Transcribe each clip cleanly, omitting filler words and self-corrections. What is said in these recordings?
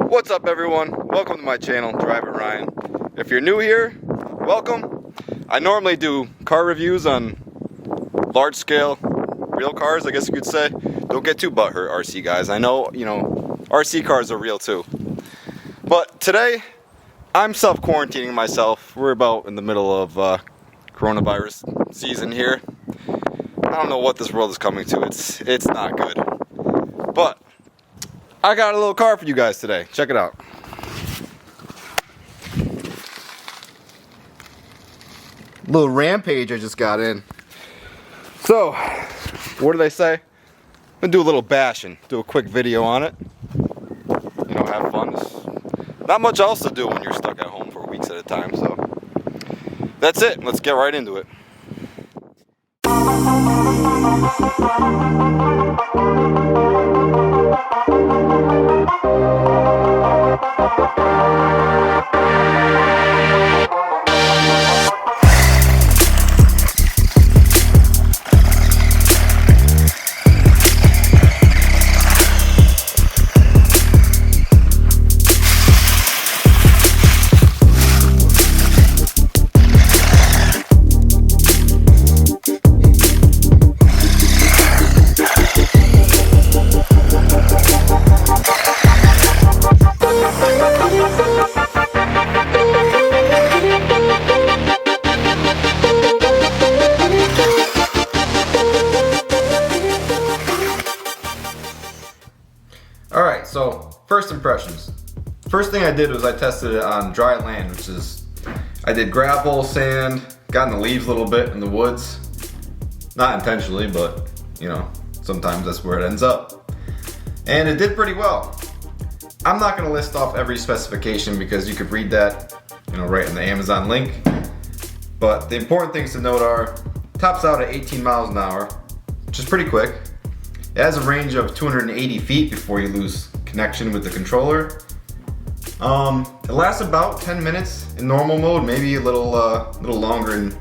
What's up everyone? Welcome to my channel, DriveItRyan. If you're new here, welcome. I normally do car reviews on large scale, real cars, I guess you could say. Don't get too butthurt, RC guys. I know, RC cars are real too. But today, I'm self-quarantining myself. We're about in the middle of coronavirus season here. I don't know what this world is coming to. It's not good. But I got a little car for you guys today. Check it out. Little Rampage I just got in. So, what do they say? I'm gonna do a little bashing. Do a quick video on it. Have fun. There's not much else to do when you're stuck at home for weeks at a time. So, that's it. Let's get right into it. Alright, so first impressions. First thing I did was I tested it on dry land, which is, I did gravel, sand, got in the leaves a little bit in the woods. Not intentionally, but sometimes that's where it ends up. And it did pretty well. I'm not going to list off every specification because you could read that, right in the Amazon link. But the important things to note are, tops out at 18 miles an hour, which is pretty quick. It has a range of 280 feet before you lose connection with the controller. It lasts about 10 minutes in normal mode, maybe a little longer in,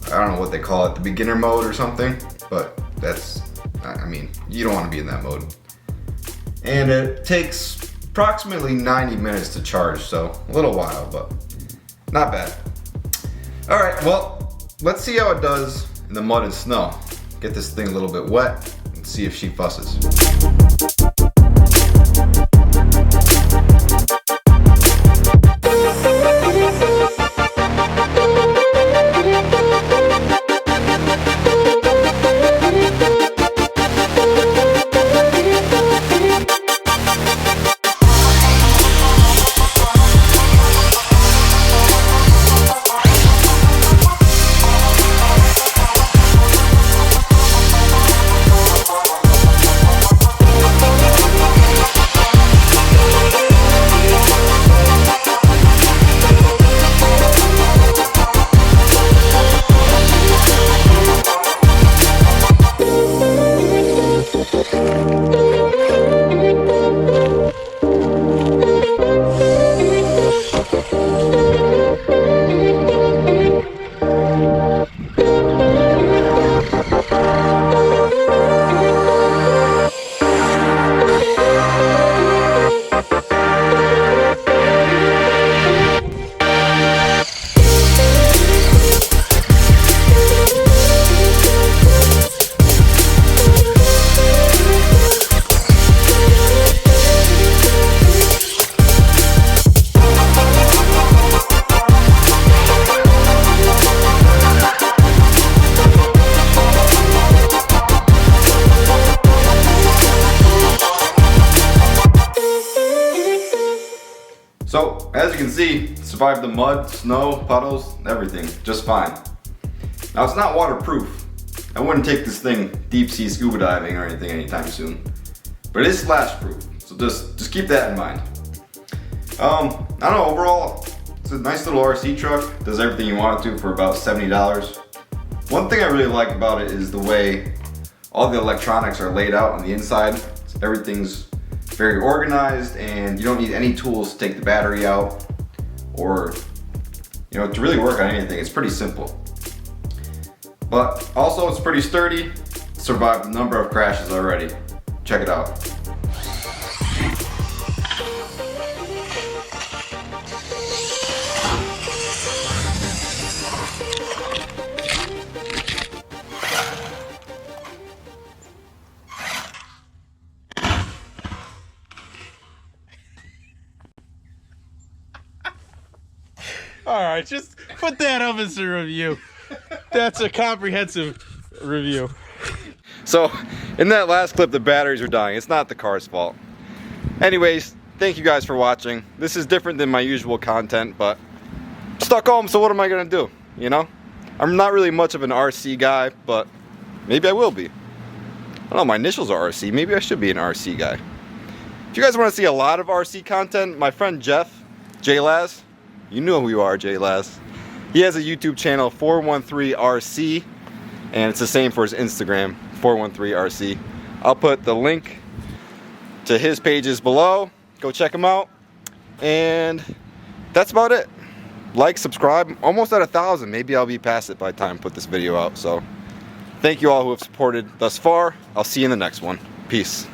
I don't know what they call it, the beginner mode or something, but that's, you don't want to be in that mode. And it takes approximately 90 minutes to charge, so a little while, but not bad. All right, well, let's see how it does in the mud and snow. Get this thing a little bit wet. See if she fusses. So, as you can see, survived the mud, snow, puddles, everything, just fine. Now, it's not waterproof. I wouldn't take this thing deep sea scuba diving or anything anytime soon. But it is splash proof, so just keep that in mind. I don't know, overall, it's a nice little RC truck. Does everything you want it to for about $70. One thing I really like about it is the way all the electronics are laid out on the inside. Everything's very organized and you don't need any tools to take the battery out or to really work on anything. It's pretty simple. But also it's pretty sturdy. Survived a number of crashes already. Check it out. All right, just put that up as a review. That's a comprehensive review. So, in that last clip, the batteries are dying. It's not the car's fault. Anyways, thank you guys for watching. This is different than my usual content, but I'm stuck home, so what am I gonna do? You know? I'm not really much of an RC guy, but maybe I will be. I don't know, my initials are RC. Maybe I should be an RC guy. If you guys want to see a lot of RC content, my friend Jeff, J-Laz, you know who you are, J-Laz. He has a YouTube channel, 413RC, and it's the same for his Instagram, 413RC. I'll put the link to his pages below. Go check him out. And that's about it. Like, subscribe. Almost at 1,000. Maybe I'll be past it by the time I put this video out. So thank you all who have supported thus far. I'll see you in the next one. Peace.